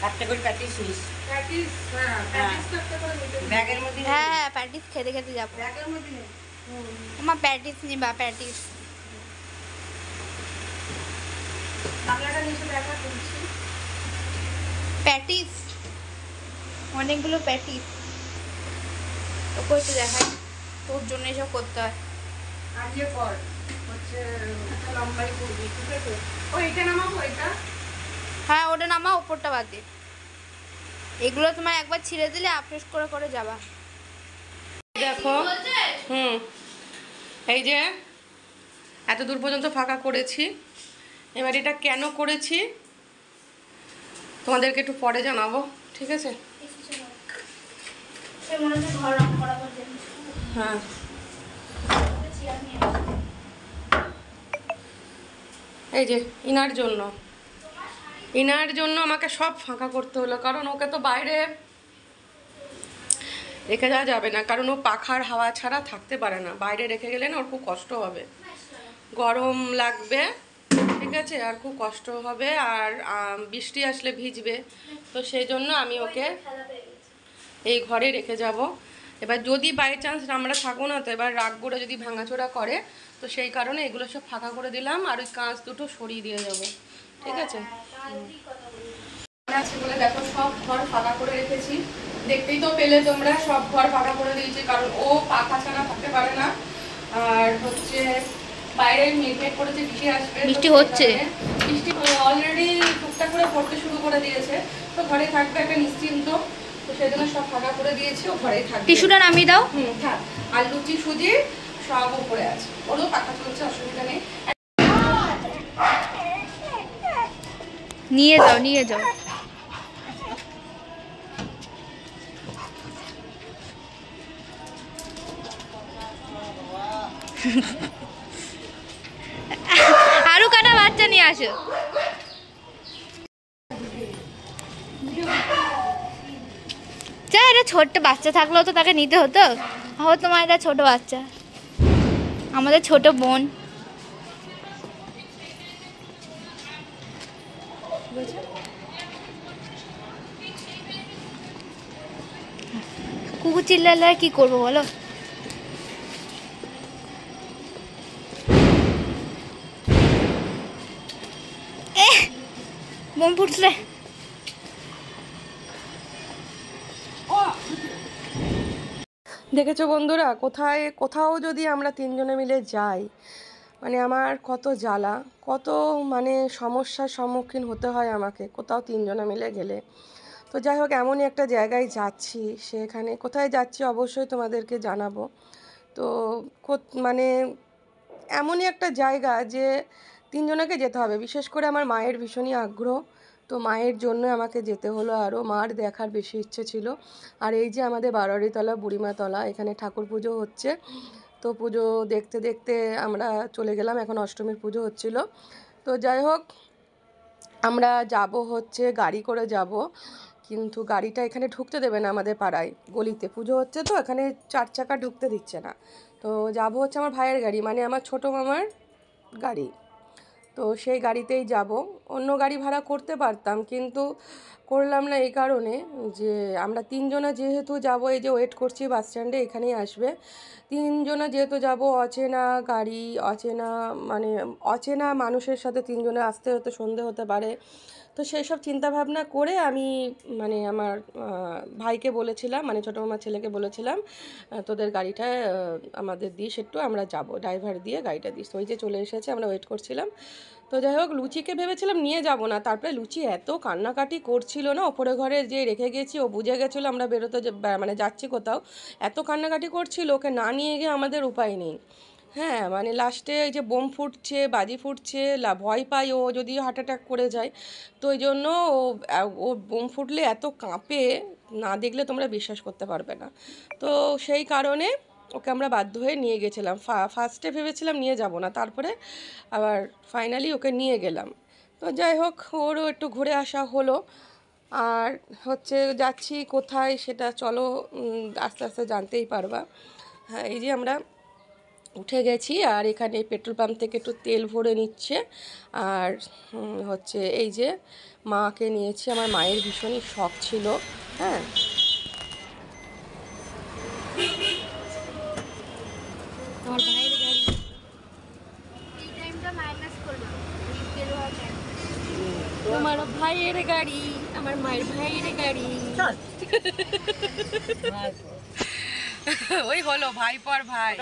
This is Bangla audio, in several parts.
একটা করে প্যাটিস নিস। প্যাটিস, হ্যাঁ প্যাটিস তো একটা করে নিতে হবে। ব্যাগের মধ্যে হ্যাঁ প্যাটিস খেতে খেতে যাবো। ব্যাগের মধ্যে নে। আমার প্যাটিস নিবা প্যাটিস। বাংলাটা নিচে দেখা করছি। প্যাটিস অনেকগুলো প্যাটিস তোকে একটু দেখাই, তোর জন্য এসব করতে হয়। আর ইয়ে কর, হচ্ছে একটা লম্বাই করবি, ঠিক আছে? ও এটা নামাবো এটা? হ্যাঁ ওটা নামা, ওপরটা বাদ দিয়ে। এগুলো তোমার একবার ছিঁড়ে দিলে আফসোস করে করে যাবা। দেখো, এই যে এত দূর পর্যন্ত ফাঁকা করেছি। এবার এটা কেন করেছি তোমাদেরকে একটু পরে জানাবো, ঠিক আছে? হ্যাঁ এই যে ইনার জন্য আমাকে সব ফাঁকা করতে হলো, কারণ ওকে তো বাইরে রেখে যাওয়া যাবে না, কারণ ও পাখার হাওয়া ছাড়া থাকতে পারে না। বাইরে রেখে গেলে না ওর খুব কষ্ট হবে, গরম লাগবে, ঠিক আছে, আর খুব কষ্ট হবে, আর বৃষ্টি আসলে ভিজবে। তো সেই জন্য আমি ওকে এই ঘরে রেখে যাব। এবার যদি বাই চান্স আমরা থাকবো না, তো এবার রাগগুলো যদি ভাঙাচোরা করে, তো সেই কারণে এগুলো সব ফাঁকা করে দিলাম, আর ওই কাঁচ দুটো সরিয়ে দিয়ে যাব, ঠিক আছে? আছে বলে দেখো সব ঘর ফাঁকা করে রেখেছি, দেখতেই তো পেলে তোমরা, সব ঘর ফাঁকা করে দিয়েছি, কারণ ও পাখা ছাড়া থাকতে পারে না। আর হচ্ছে বাইরে মেঘ করেছে, বৃষ্টি আসবে, বৃষ্টি হচ্ছে, বৃষ্টি অলরেডি টুকটাক করে পড়তে শুরু করে দিয়েছে, তো ঘরে থাকবে একটা নিশ্চিন্ত, তো সেই জন্য সব ফাঁকা করে দিয়েছি, ও ঘরেই থাকবে। টিস্যুটা নামিয়ে দাও। থাক। আর লুচি সুজি সব উপরে আছে, ওরও পাখা চলছে, অসুবিধা নেই। নিয়ে যাও নিয়ে যাও। আরো কাটা বাচ্চা নিয়ে আসো। যা, এটা ছোট্ট বাচ্চা থাকলেও তো তাকে নিতে হতো। তোমার এটা ছোট বাচ্চা, আমাদের ছোট বোন। কুকুর চিল্লালে কি করবো বলো? বোম ফুটলে দেখেছো বন্ধুরা, কোথাও যদি আমরা তিনজনে মিলে যাই, মানে আমার কত জ্বালা, কত মানে সমস্যার সম্মুখীন হতে হয় আমাকে কোথাও তিনজনে মিলে গেলে। তো যাই হোক, এমনই একটা জায়গায় যাচ্ছি, সেখানে কোথায় যাচ্ছি অবশ্যই তোমাদেরকে জানাবো। তো মানে এমনই একটা জায়গা যে তিনজনকে যেতে হবে, বিশেষ করে আমার মায়ের ভীষণই আগ্রহ, তো মায়ের জন্য আমাকে যেতে হলো, আরও মার দেখার বেশি ইচ্ছে ছিল। আর এই যে আমাদের বারোয়ারিতলা বুড়িমাতলা, এখানে ঠাকুর পুজো হচ্ছে, তো পুজো দেখতে দেখতে আমরা চলে গেলাম, এখন অষ্টমীর পুজো হচ্ছিল। তো যাই হোক, আমরা যাব হচ্ছে গাড়ি করে যাব, কিন্তু গাড়িটা এখানে ঢুকতে দেবে না, আমাদের পাড়ায় গলিতে পুজো হচ্ছে, তো এখানে 4 চাকা ঢুকতে দিচ্ছে না। তো যাব হচ্ছে আমার ভাইয়ের গাড়ি, মানে আমার ছোটো মামার গাড়ি, তো সেই গাড়িতেই যাব। অন্য গাড়ি ভাড়া করতে পারতাম, কিন্তু করলাম না এই কারণে যে আমরা তিনজনা যেহেতু যাব, এই যে ওয়েট করছি বাস স্ট্যান্ডে, এখানেই আসবে, তিনজনা যেহেতু যাব, অচেনা গাড়ি, অচেনা মানে অচেনা মানুষের সাথে তিনজনে আসতে হতে সন্ধে হতে পারে। তো সেই সব চিন্তাভাবনা করে আমি মানে আমার ভাইকে বলেছিলাম, মানে ছোটো মামার ছেলেকে বলেছিলাম, তোদের গাড়িটা আমাদের দিস, একটু আমরা যাব, ড্রাইভার দিয়ে গাড়িটা দিস। ওই যে চলে এসেছে, আমরা ওয়েট করছিলাম। তো যাই হোক, লুচিকে ভেবেছিলাম নিয়ে যাব না, তারপরে লুচি এত কান্নাকাটি করছিল না, ওপরে ঘরে যে রেখে গেছি, ও বুঝে গেছিলো আমরা বেরোতে মানে যাচ্ছি কোথাও, এত কান্নাকাটি করছিল, ওকে না নিয়ে গিয়ে আমাদের উপায় নেই। হ্যাঁ, মানে লাস্টে এই যে বোম ফুটছে, বাজি ফুটছে, ভয় পাই ও যদি হার্ট অ্যাটাক করে যায়, তো ওই জন্য ও বোম ফুটলে এত কাঁপে, না দেখলে তোমরা বিশ্বাস করতে পারবে না। তো সেই কারণে ওকে আমরা বাধ্য হয়ে নিয়ে গেছিলাম। ফার্স্টে ভেবেছিলাম নিয়ে যাব না, তারপরে আবার ফাইনালি ওকে নিয়ে গেলাম। তো যাই হোক, ওরও একটু ঘুরে আসা হলো। আর হচ্ছে যাচ্ছি কোথায় সেটা চলো আস্তে আস্তে জানতেই পারবা। হ্যাঁ, এই যে আমরা উঠে গেছি। আর এখানে পেট্রোল পাম্প থেকে একটু তেল ভরে নিচ্ছে। আর হচ্ছে এই যে মাকে নিয়েছি, আমার মায়ের ভীষণই শখ ছিল। হ্যাঁ, তোমার ভাইয়ের গাড়ি এই টাইমটা মাইনাস করবা বের হওয়ার টাইম। তোমার ভাইয়ের গাড়ি, আমার মায়ের ভাইয়ের গাড়ি। ওই হলো ভাই পর ভাই।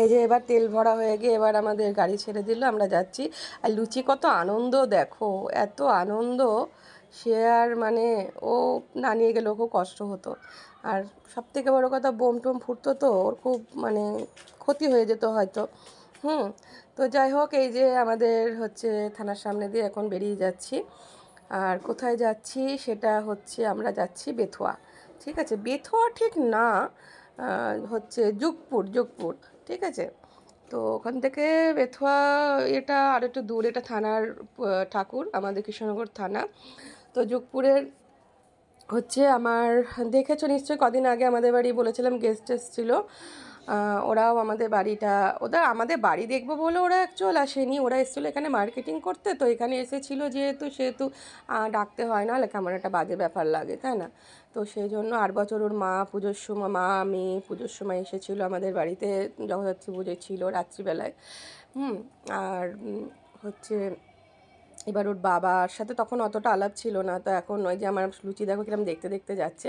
এই যে এবার তেল ভরা হয়ে গিয়ে এবার আমাদের গাড়ি ছেড়ে দিল, আমরা যাচ্ছি। আর লুচি কত আনন্দ দেখো, এত আনন্দ সে আর মানে ও না নিয়ে গেলেও খুব কষ্ট হতো। আর সব থেকে বড়ো কথা বোম টোম ফুটতো তো ওর খুব মানে ক্ষতি হয়ে যেত হয়তো। হুম। তো যাই হোক, এই যে আমাদের হচ্ছে থানার সামনে দিয়ে এখন বেরিয়ে যাচ্ছি। আর কোথায় যাচ্ছি সেটা হচ্ছে আমরা যাচ্ছি বেথুয়া। ঠিক আছে, বেথুয়া ঠিক না, হচ্ছে যোগপুর, ঠিক আছে। তো ওখান থেকে বেথুয়া এটা আর একটু দূর, এটা থানার ঠাকুর, আমাদের কৃষ্ণনগর থানা। তো যোগপুরের হচ্ছে আমার দেখেছো নিশ্চয়ই, কদিন আগে আমাদের বাড়ি বলেছিলাম গেস্ট এসেছিলো। ওরাও আমাদের বাড়িটা, ওদের আমাদের বাড়ি দেখবো বলে ওরা অ্যাকচুয়াল আসেনি, ওরা এসেছিলো এখানে মার্কেটিং করতে। তো এখানে এসেছিলো যেহেতু সেহেতু ডাকতে হয় না, কেমন একটা বাজে ব্যাপার লাগে, তাই না? তো সেই জন্য 8 বছর ওর মা পুজোর সময়, মা মেয়ে পুজোর সময় এসেছিলো আমাদের বাড়িতে, জগদ্ধাত্রী পুজো ছিল রাত্রিবেলায়। আর হচ্ছে এবার ওর বাবার সাথে তখন অতটা আলাপ ছিল না, তো এখন ওই যে আমার লুচি দেখো কিরম দেখতে দেখতে যাচ্ছে।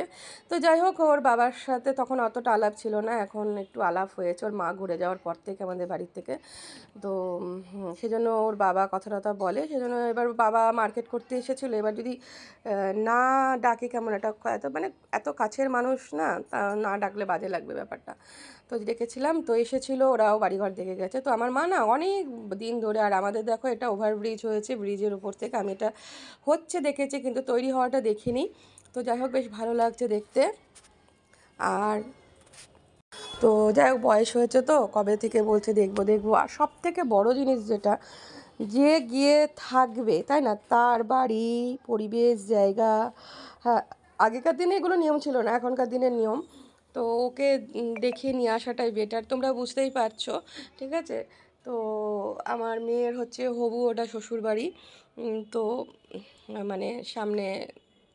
তো যাই হোক, ওর বাবার সাথে তখন অতটা আলাপ ছিল না, এখন একটু আলাপ হয়েছে ওর মা ঘুরে যাওয়ার পর থেকে আমাদের বাড়ির থেকে। তো সেজন্য ওর বাবা কথা টথা বলে, সেজন্য এবার বাবা মার্কেট করতে এসেছিলো। এবার যদি না ডাকে কেমন একটা, এত মানে এত কাছের মানুষ না, তা না ডাকলে বাজে লাগবে ব্যাপারটা। তো ডেকেছিলাম, তো এসেছিলো, ওরাও বাড়িঘর দেখে গেছে। তো আমার মা না অনেক দিন ধরে, আর আমাদের দেখো এটা ওভারব্রিজ হয়েছে, ব্রিজের উপর থেকে আমি এটা হচ্ছে দেখেছি কিন্তু তৈরি হওয়াটা দেখিনি। তো যাই হোক, বেশ ভালো লাগছে দেখতে। আর তো যাই হোক, বয়স হয়েছে তো কবে থেকে বলছে দেখবো দেখবো। আর সব থেকে বড় জিনিস যেটা, যে গিয়ে থাকবে তাই না, তার বাড়ি, পরিবেশ, জায়গা। হ্যাঁ, আগেকার দিনে এগুলো নিয়ম ছিল না, এখনকার দিনের নিয়ম। তো ওকে দেখিয়ে নিয়ে আসাটাই বেটার, তোমরা বুঝতেই পারছো, ঠিক আছে। তো আমার মেয়ের হচ্ছে হবু ওটা শ্বশুর বাড়ি। তো মানে সামনে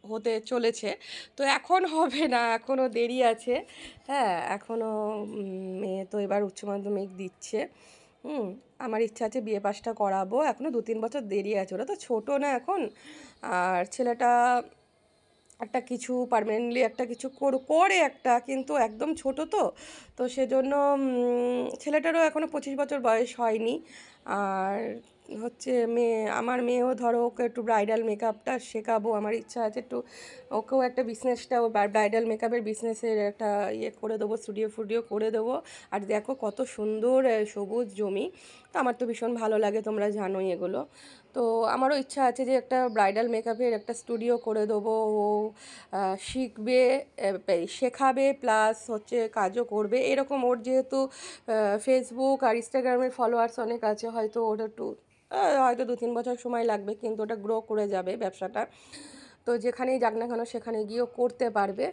হতে চলেছে। তো এখন হবে না, এখনও দেরি আছে। হ্যাঁ, এখনও মেয়ে তো এবার উচ্চ মাধ্যমিক দিচ্ছে। আমার ইচ্ছা আছে বিয়ে পাশটা করাবো, এখনও 2-3 বছর দেরি আছে, ওরা তো ছোটো না এখন। আর ছেলেটা একটা কিছু পার্মানেন্টলি একটা কিছু করে একটা, কিন্তু একদম ছোট তো। তো সেজন্য ছেলেটারও এখনও 25 বছর বয়স হয়নি। আর হচ্ছে আমার মেয়েও ধরো ওকে একটু ব্রাইডাল মেকআপটা শেখাবো, আমার ইচ্ছা আছে একটু ওকেও একটা বিজনেসটা, ব্রাইডাল মেকআপের বিজনেসের একটা ইয়ে করে দেবো, স্টুডিও ফুডিও করে দেবো। আর দেখো কত সুন্দর সবুজ জমি, তো আমার তো ভীষণ ভালো লাগে, তোমরা জানোই এগুলো। তো আমারও ইচ্ছা আছে যে একটা ব্রাইডাল মেকআপের একটা স্টুডিও করে দেবো। ও শিখবে, শেখাবে, প্লাস হচ্ছে কাজও করবে এরকম। ওর যেহেতু ফেসবুক আর ইনস্টাগ্রামের ফলোয়ার্স অনেক আছে, হয়তো ওটা একটু হয়তো 2-3 বছর সময় লাগবে, কিন্তু ওটা গ্রো করে যাবে ব্যবসাটা। তো যেখানেই যাক না কেন সেখানে গিয়েও করতে পারবে।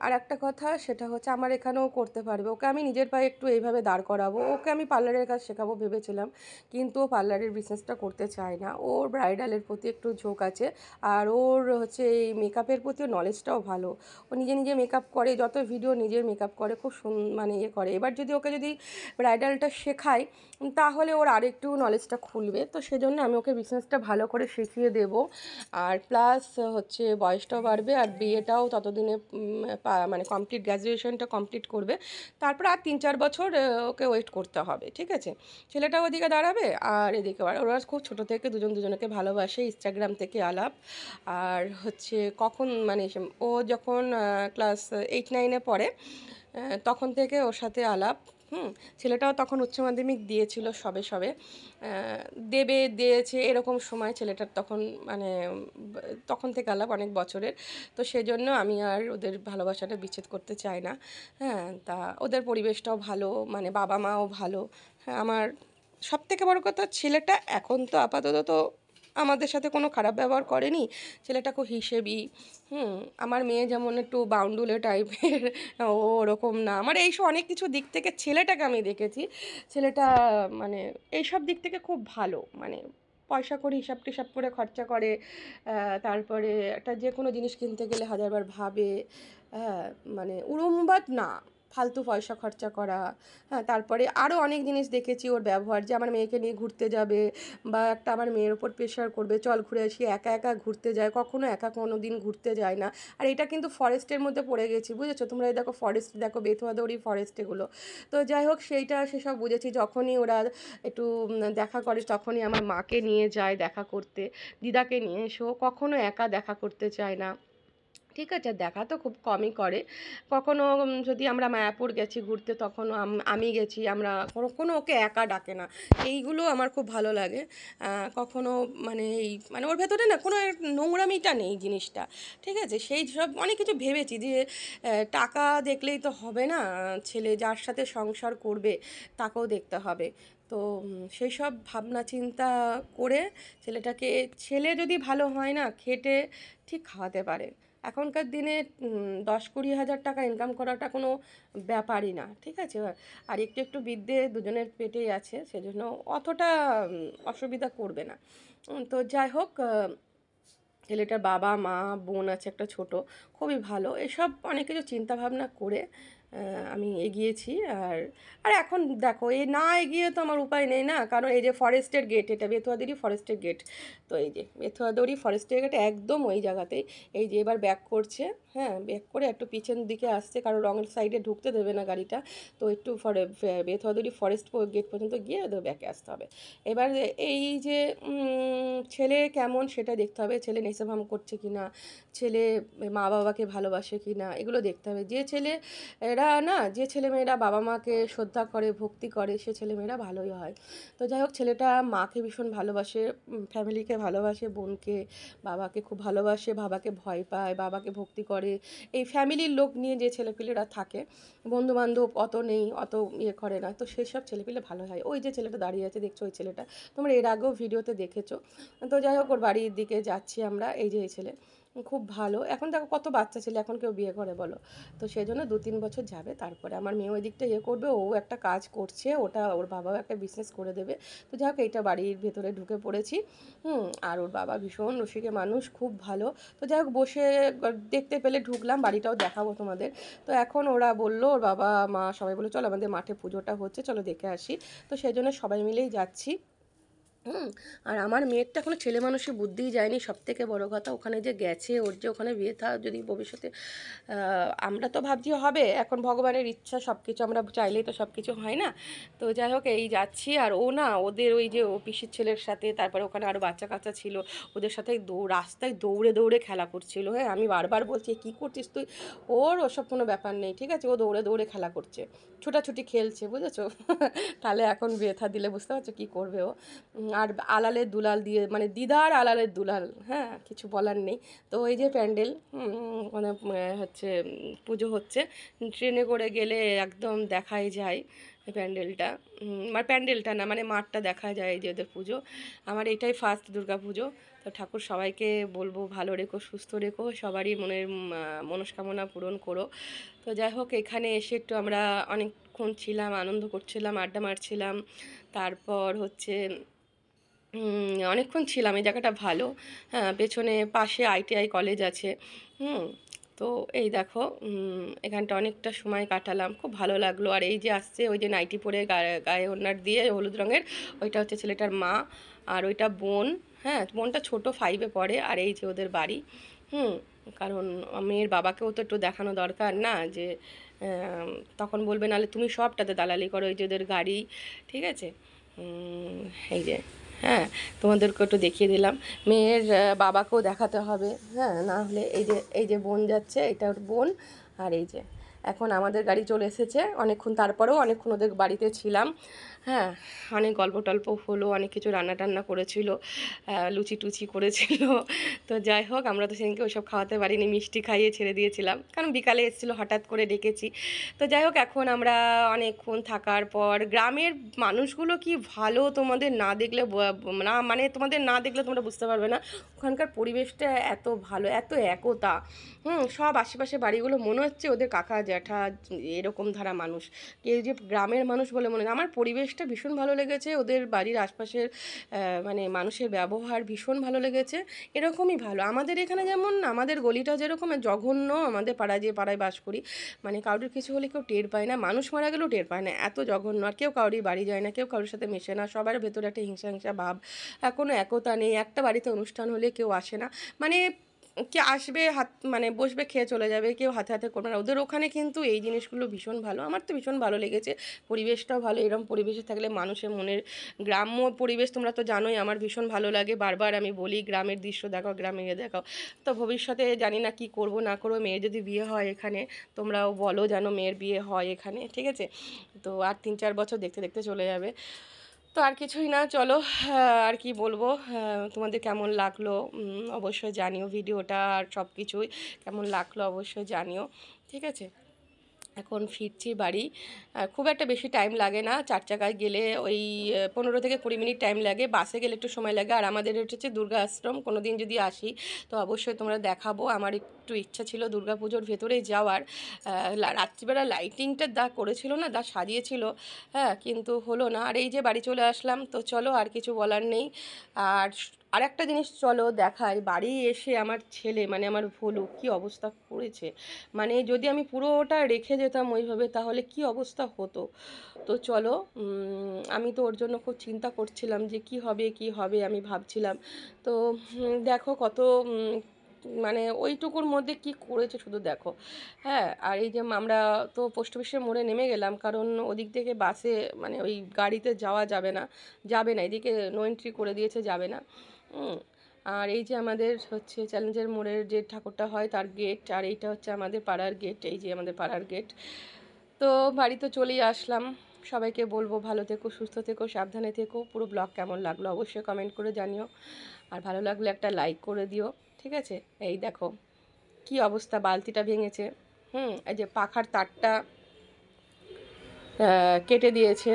আর একটা কথা সেটা হচ্ছে আমার এখানেও করতে পারবে, ওকে আমি নিজের পায়ে একটু এইভাবে দাঁড় করাবো। ওকে আমি পার্লারের কাজ শেখাবো ভেবেছিলাম, কিন্তু ও পার্লারের বিজনেসটা করতে চায় না, ওর ব্রাইডালের প্রতি একটু ঝোঁক আছে। আর ওর হচ্ছে এই মেকআপের প্রতিও নলেজটাও ভালো, ও নিজে নিজে মেকআপ করে, যত ভিডিও নিজের মেকআপ করে, খুব মানে ইয়ে করে। এবার যদি ওকে যদি ব্রাইডালটা শেখাই তাহলে ওর আরেকটু নলেজটা খুলবে। তো সেজন্য আমি ওকে বিজনেসটা ভালো করে শিখিয়ে দেবো। আর প্লাস হচ্ছে বয়সটাও বাড়বে, আর বিয়েটাও ততদিনে মানে কমপ্লিট, গ্র্যাজুয়েশনটা কমপ্লিট করবে। তারপর আর 3-4 বছর ওকে ওয়েট করতে হবে, ঠিক আছে। ছেলেটাও ওদিকে দাঁড়াবে আর এদিকে ওরা খুব ছোটো থেকে দুজন দুজনকে ভালোবাসে, ইনস্টাগ্রাম থেকে আলাপ। আর হচ্ছে কখন মানে ও যখন ক্লাস 8-9-এ পড়ে, তখন থেকে ওর সাথে আলাপ। ছেলেটাও তখন উচ্চ মাধ্যমিক দিয়েছিল সবে সবে, দিয়েছে এরকম সময় ছেলেটার তখন মানে তখন থেকে আলাপ অনেক বছরের। তো সেজন্য আমি আর ওদের ভালোবাসাটা বিচ্ছেদ করতে চাই না। হ্যাঁ, তা ওদের পরিবেশটাও ভালো, মানে বাবা মাও ভালো। হ্যাঁ, আমার সব থেকে বড় কথা ছেলেটা এখন তো আপাতত তো আমাদের সাথে কোনো খারাপ ব্যবহার করেনি, ছেলেটা খুব হিসেবি। আমার মেয়ে যেমন একটু বাউন্ডুলে টাইপের, ও ওরকম না। আমার এইসব অনেক কিছু দিক থেকে ছেলেটাকে আমি দেখেছি, ছেলেটা মানে এইসব দিক থেকে খুব ভালো, মানে পয়সা করে হিসাব টিসাব করে খরচা করে, তারপরে একটা যে কোনো জিনিস কিনতে গেলে হাজারবার ভাবে, হ্যাঁ, মানে উড়ুম্বাদ না, ফালতু পয়সা খরচা করা। হ্যাঁ, তারপরে আরও অনেক জিনিস দেখেছি ওর ব্যবহার, যে আমার মেয়েকে নিয়ে ঘুরতে যাবে বা একটা আমার মেয়ের ওপর প্রেশার করবে, চল ঘুরে আসি, একা একা ঘুরতে যায়, কখনো একা কোনো দিন ঘুরতে যায় না। আর এটা কিন্তু ফরেস্টের মধ্যে পড়ে গেছি, বুঝেছো তোমরা, এই দেখো ফরেস্ট, দেখো বেথুয়াদৌড়ি ফরেস্ট এগুলো। তো যাই হোক, সেসব বুঝেছি। যখনই ওরা একটু দেখা করে তখনই আমার মাকে নিয়ে যায় দেখা করতে, দিদাকে নিয়ে এসো, কখনো একা দেখা করতে চায় না। ঠিক আছে, দেখা তো খুব কমই করে। কখনো যদি আমরা মায়াপুর গেছি ঘুরতে, তখনও আমি গেছি, আমরা কখনো ওকে একা ডাকে না। এইগুলো আমার খুব ভালো লাগে। কখনো মানে মানে ওর ভেতরে না কোনো নোংরামিটা নেই জিনিসটা। ঠিক আছে, সেই সব অনেক কিছু ভেবেছি যে টাকা দেখলেই তো হবে না, ছেলে যার সাথে সংসার করবে তাকেও দেখতে হবে। তো সেই সব ভাবনা চিন্তা করে ছেলেটাকে, ছেলে যদি ভালো হয় না, খেটে ঠিক খাওয়াতে পারে। এখনকার দিনে 10-20 হাজার টাকা ইনকাম করাটা কোনো ব্যাপারই না। ঠিক আছে, আর একটু একটু বিদ্যে দুজনের পেটেই আছে, সেজন্য অতটা অসুবিধা করবে না। তো যাই হোক, ছেলেটার বাবা মা বোন আছে একটা ছোট, খুবই ভালো। এসব অনেক কিছু চিন্তা ভাবনা করে আমি এগিয়েছি। আর আর এখন দেখো, এই না এগিয়ে তো আমার উপায় নেই না, কারণ এই যে ফরেস্টের গেট, এটা বেথুয়াদেরই ফরেস্টের গেট। তো এই যে বেথুয়াদড়ি ফরেস্টের গেট একদম ওই জায়গাতেই। এই যে এবার ব্যাক করছে, হ্যাঁ, ব্যাক করে একটু পিছন দিকে আসছে, কারণ রঙের সাইডে ঢুকতে দেবে না গাড়িটা। তো একটু বেথুয়াদড়ি ফরেস্ট গেট পর্যন্ত গিয়ে ওদের ব্যাকে আসতে হবে। এবার এই যে ছেলে কেমন সেটা দেখতে হবে, ছেলে নেশাভাম করছে কি না, ছেলে মা বাবাকে ভালোবাসে কি না, এগুলো দেখতে হবে। যে ছেলেমেয়েরা বাবা মাকে শ্রদ্ধা করে ভক্তি করে, সে ছেলেমেয়েরা ভালোই হয়। তো যাই হোক, ছেলেটা মাকে ভীষণ ভালোবাসে, ফ্যামিলিকে ভালোবাসে, বোনকে, বাবাকে খুব ভালোবাসে, বাবাকে ভয় পায়, বাবাকে ভক্তি করে। এই ফ্যামিলির লোক নিয়ে যে ছেলেপিলেরা থাকে, বন্ধুবান্ধব অত নেই, অত ইয়ে করে না, তো সেসব ছেলেপিলে ভালো হয়। ওই যে ছেলেটা দাঁড়িয়ে আছে দেখছো, ওই ছেলেটা তোমরা এর আগেও ভিডিওতে দেখেছো। তো যাই হোক, ওর বাড়ির দিকে যাচ্ছি আমরা। এই যে এই ছেলে খুব ভালো। এখন দেখো কত বাচ্চা ছেলে, এখন কেউ বিয়ে করে বলো? তো সেই জন্য 2-3 বছর যাবে, তারপরে আমার মেয়ে ওই দিকটা ইয়ে করবে, ও একটা কাজ করছে, ওটা ওর বাবাও একটা বিজনেস করে দেবে। তো যাই হোক, এইটা বাড়ির ভেতরে ঢুকে পড়েছি। আর ওর বাবা ভীষণ রসিকে মানুষ, খুব ভালো। তো যাই হোক, বসে দেখতে পেলে ঢুকলাম, বাড়িটাও দেখাবো তোমাদের। তো এখন ওরা বললো, ওর বাবা মা সবাই বললো চলো আমাদের মাঠে পুজোটা হচ্ছে, চলো দেখে আসি। তো সেই জন্য সবাই মিলেই যাচ্ছি। আর আমার মেয়েরটা এখনও ছেলে মানুষের বুদ্ধিই যায়নি, সবথেকে বড় কথা। ওখানে যে গেছে, ওর যে ওখানে বিয়ে থা যদি ভবিষ্যতে, আমরা তো ভাবছি হবে, এখন ভগবানের ইচ্ছা, সব কিছু আমরা চাইলেই তো সব কিছু হয় না। তো যাই হোক, এই যাচ্ছি। আর ও না, ওদের ওই যে ও পিসির ছেলের সাথে, তারপরে ওখানে আরও বাচ্চা কাচ্চা ছিল, ওদের সাথে রাস্তায় দৌড়ে দৌড়ে খেলা করছিল। হ্যাঁ, আমি বারবার বলছি কী করছিস তুই, ওসব কোনো ব্যাপার নেই, ঠিক আছে, ও দৌড়ে দৌড়ে খেলা করছে, ছোটাছুটি খেলছে, বুঝেছো? তাহলে এখন বিয়ে থা দিলে বুঝতে পারছো কী করবে ও। আর আলালের দুলাল দিয়ে, মানে দিদার আলালের দুলাল, হ্যাঁ, কিছু বলার নেই। তো এই যে প্যান্ডেল, মানে হচ্ছে পুজো হচ্ছে, ট্রেনে করে গেলে একদম দেখাই যায় প্যান্ডেলটা। মানে প্যান্ডেলটা না, মানে মাঠটা দেখা যায়, এই যে ওদের পুজো। আমার এটাই ফার্স্ট দুর্গা পুজো। তো ঠাকুর সবাইকে বলবো ভালো রেখো, সুস্থ রেখো, সবারই মনের মনস্কামনা পূরণ করো। তো যাই হোক, এখানে এসে একটু আমরা অনেকক্ষণ ছিলাম, আনন্দ করছিলাম, আড্ডা মারছিলাম। তারপর হচ্ছে অনেকক্ষণ ছিলাম, এই জায়গাটা ভালো। হ্যাঁ, পেছনে পাশে ITI কলেজ আছে। তো এই দেখো, এখানটা অনেকটা সময় কাটালাম, খুব ভালো লাগলো। আর এই যে আসছে, ওই যে নাইটি পরে গায়ে ওড়নার দিয়ে হলুদ রঙের, ওইটা হচ্ছে ছেলেটার মা। আর ওইটা বোন, হ্যাঁ, বোনটা ছোট 5-এ পড়ে। আর এই যে ওদের বাড়ি। কারণ মেয়ের বাবাকেও তো একটু দেখানো দরকার না, যে তখন বলবে নাহলে তুমি সবটাতে দালালি করো, এই যে ওদের গাড়ি। ঠিক আছে, এই যে, হ্যাঁ, তোমাদেরকে একটু দেখিয়ে দিলাম। মেয়ের বাবাকেও দেখাতে হবে, হ্যাঁ, না হলে এই যে বোন যাচ্ছে, এটা ওর বোন। আর এই যে এখন আমাদের গাড়ি চলে এসেছে, অনেকক্ষণ তারপরেও অনেকক্ষণ ওদের বাড়িতে ছিলাম। হ্যাঁ, অনেক গল্প টল্প হলো, অনেক কিছু রান্না টান্না করেছিল, লুচি টুচি করেছিল। তো যাই হোক, আমরা তো সেদিনকে ওইসব খাওয়াতে পারিনি, মিষ্টি খাইয়ে ছেড়ে দিয়েছিলাম, কারণ বিকালে এসেছিলো হঠাৎ করে ডেকেছি। তো যাই হোক, এখন আমরা অনেকক্ষণ থাকার পর গ্রামের মানুষগুলো কি ভালো, তোমাদের না দেখলে না, মানে তোমাদের না দেখলে তোমরা বুঝতে পারবে না। ওখানকার পরিবেশটা এত ভালো, এত একতা। সব আশেপাশে বাড়িগুলো মনে হচ্ছে ওদের কাকা জ্যাঠা এরকম ধারা মানুষ, কেউ যে গ্রামের মানুষ বলে মনে হয়। আমার পরিবেশটা ভীষণ ভালো লেগেছে, ওদের বাড়ির আশপাশের মানে মানুষের ব্যবহার ভীষণ ভালো লেগেছে। এরকমই ভালো আমাদের এখানে, যেমন আমাদের গলিটা যেরকম জঘন্য, আমাদের পাড়ায় যে পাড়ায় বাস করি, মানে কারোর কিছু হলে কেউ টের পায় না, মানুষ মারা গেলেও টের পায় না, এত জঘন্য। আর কেউ কারোরই বাড়ি যায় না, কেউ কারোর সাথে মেশে না, সবার ভেতরে একটা হিংসা হিংসা ভাব, কোনো একতা নেই। একটা বাড়িতে অনুষ্ঠান হলে কেউ আসে না, মানে কে আসবে হাত মানে বসবে খেয়ে চলে যাবে, কেউ হাতে হাতে করবে না। ওদের ওখানে কিন্তু এই জিনিসগুলো ভীষণ ভালো, আমার তো ভীষণ ভালো লেগেছে। পরিবেশটাও ভালো, এরম পরিবেশে থাকলে মানুষের মনের, গ্রাম্য পরিবেশ তোমরা তো জানোই আমার ভীষণ ভালো লাগে। বারবার আমি বলি গ্রামের দৃশ্য দেখাও, গ্রামে গিয়ে দেখাও। তো ভবিষ্যতে জানি না কি করব না করবো, মেয়ের যদি বিয়ে হয় এখানে, তোমরাও বলো যেন মেয়ের বিয়ে হয় এখানে, ঠিক আছে? তো আর 3-4 বছর দেখতে দেখতে চলে যাবে। তো আর কিছুই না, চলো আর কি বলবো, তোমাদের কেমন লাগলো অবশ্যই জানিও, ভিডিওটা আর সব কিছুই কেমন লাগলো অবশ্যই জানিও, ঠিক আছে? এখন ফিরছি বাড়ি। খুব একটা বেশি টাইম লাগে না, 4 চাকায় গেলে ওই 15 থেকে 20 মিনিট টাইম লাগে, বাসে গেলে একটু সময় লাগে। আর আমাদের এটা হচ্ছে দুর্গা আশ্রম, কোনো দিন যদি আসি তো অবশ্যই তোমরা দেখাবো। আমার একটু ইচ্ছা ছিল দুর্গা পুজোর ভেতরেই যাওয়ার। রাত্রিবেলা লাইটিংটা দা করেছিল না, দা সাজিয়েছিল, হ্যাঁ, কিন্তু হলো না। আর এই যে বাড়ি চলে আসলাম, তো চলো আর কিছু বলার নেই। আর আরেকটা জিনিস চলো দেখাই, বাড়ি এসে আমার ছেলে মানে আমার ভোলু কী অবস্থা করেছে, মানে যদি আমি পুরোটা রেখে যেতাম ওইভাবে তাহলে কি অবস্থা হতো। তো চলো, আমি তো ওর জন্য খুব চিন্তা করছিলাম যে কি হবে কি হবে, আমি ভাবছিলাম। তো দেখো কত মানে ওইটুকুর মধ্যে কি করেছে শুধু দেখো। হ্যাঁ, আর এই যে আমরা তো পোস্ট অফিসের মোড়ে নেমে গেলাম, কারণ ওদিক থেকে বাসে মানে ওই গাড়িতে যাওয়া যাবে না, এদিকে নো এন্ট্রি করে দিয়েছে, যাবে না। আর এই যে আমাদের হচ্ছে চ্যালেঞ্জের মোড়ের যে ঠাকুরটা হয় তার গেট, আর এইটা হচ্ছে আমাদের পাড়ার গেট, এই যে আমাদের পাড়ার গেট। তো বাড়ি তো চলেই আসলাম। সবাইকে বলবো ভালো থেকো, সুস্থ থেকো, সাবধানে থেকো। পুরো ব্লগ কেমন লাগলো অবশ্যই কমেন্ট করে জানিও, আর ভালো লাগলে একটা লাইক করে দিও, ঠিক আছে? এই দেখো কি অবস্থা, বালতিটা ভেঙেছে, এই যে পাখার তারটা কেটে দিয়েছে,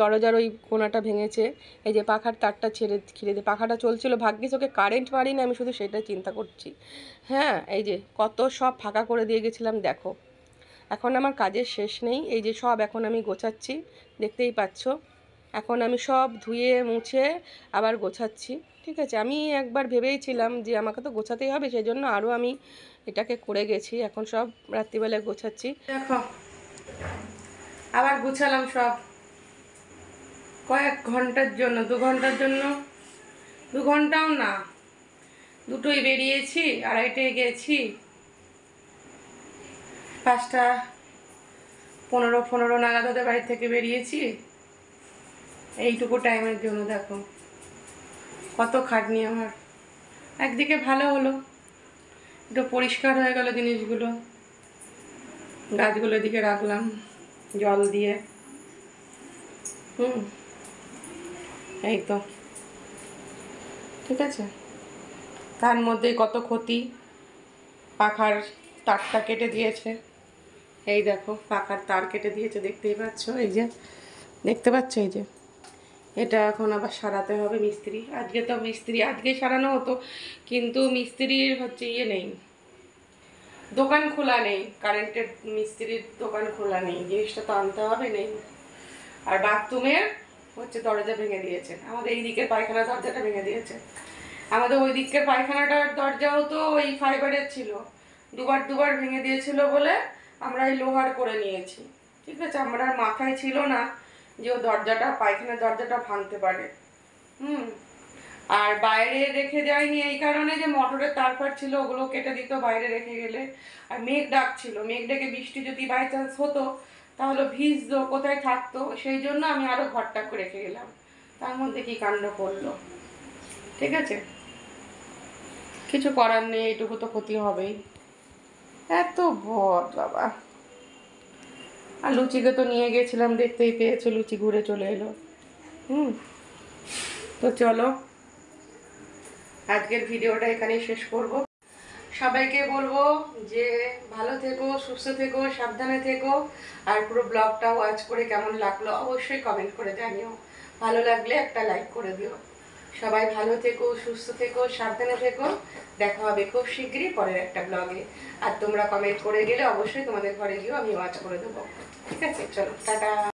দরজার ওই কোণাটা ভেঙেছে, এই যে পাখার তারটা ছিঁড়ে দিয়ে পাখাটা চলছিল, ভাগ্যিস ওকে কারেন্ট মারিনি, আমি শুধু সেটা চিন্তা করছি। হ্যাঁ, এই যে কত সব ফাঁকা করে দিয়ে গেছিলাম দেখো। এখন আমার কাজের শেষ নেই, এই যে সব এখন আমি গোছাচ্ছি, দেখতেই পাচ্ছ। এখন আমি সব ধুয়ে মুছে আবার গোছাচ্ছি, ঠিক আছে? আমি একবার ভেবেইছিলাম যে আমাকে তো গোছাতেই হবে, সেই জন্য আরও আমি এটাকে করে গেছি। এখন সব রাত্রিবেলায় গোছাচ্ছি, দেখো আবার গুছালাম সব, কয়েক ঘন্টার জন্য, 2 ঘন্টার জন্য, 2 ঘন্টাও না, দুটোই বেরিয়েছি, 2:30টায় গেছি, 5:15 নাগাদ ওদের বাড়ি থেকে বেরিয়েছি। এইটুকু টাইমের জন্য দেখো কত খাটনি আমার। একদিকে ভালো হলো, একটু পরিষ্কার হয়ে গেল জিনিসগুলো, গাছগুলো এদিকে রাখলাম জল দিয়ে, এই তো, ঠিক আছে? তার মধ্যে কত ক্ষতি, পাখার তারটা কেটে দিয়েছে, এই দেখো পাখার তার কেটে দিয়েছে, দেখতেই পাচ্ছ, এই যে দেখতে পাচ্ছ, এই যে এটা এখন আবার সারাতে হবে মিস্ত্রি। আজকে তো মিস্ত্রি আজকেই সারানো হতো, কিন্তু মিস্ত্রির হচ্ছে ইয়ে নেই, দোকান খোলা নেই, কারেন্টের মিস্ত্রির দোকান খোলা নেই, জিনিসটা তো আনতে হবে, নেই। আর বাথরুমের হচ্ছে দরজা ভেঙে দিয়েছে, আমাদের এই দিকের পায়খানার দরজাটা ভেঙে দিয়েছে। আমাদের ওই দিকের পায়খানাটার দরজাও তো ওই ফাইবারের ছিল, দুবার ভেঙে দিয়েছিল বলে আমরা এই লোহার করে নিয়েছি, ঠিক আছে? আমার মাথায় ছিল না যে ও দরজাটা, পায়খানার দরজাটা ভাঙতে পারে। আর বাইরে রেখে যায়নি এই কারণে যে মোটরের তারপার ছিল, ওগুলো কেটে দিত বাইরে রেখে গেলে। আর মেঘ ডাকছিল, মেঘ ডেকে বৃষ্টি যদি বাই চান্স হতো তাহলে ভিজতো, কোথায় থাকতো, সেই জন্য আমি আরো ঘরটা করে রেখে গেলাম। তার মধ্যে কি কাণ্ড করলো, ঠিক আছে? কিছু করার নেই, এটুকু তো ক্ষতি হবেই। এত বদ বাবা, আর লুচিকে তো নিয়ে গেছিলাম, দেখতেই পেয়েছো লুচি ঘুরে চলে এলো। তো চলো আজকের ভিডিওটা এখানেই শেষ করব। সবাইকে বলবো যে ভালো থেকো, সুস্থ থেকো, সাবধানে থেকো। আর পুরো ব্লগটা ওয়াচ করে কেমন লাগলো অবশ্যই কমেন্ট করে জানিও। ভালো লাগলে একটা লাইক করে দিও। সবাই ভালো থেকো, সুস্থ থেকো, সাবধানে থেকো। দেখা হবে খুব শীঘ্রই পরের একটা ব্লগে। আর তোমরা কমেন্ট করে গেলে অবশ্যই তোমাদের ঘরে গিয়েও আমি ওয়াচ করে দেবো। ঠিক আছে, চলো টাটা।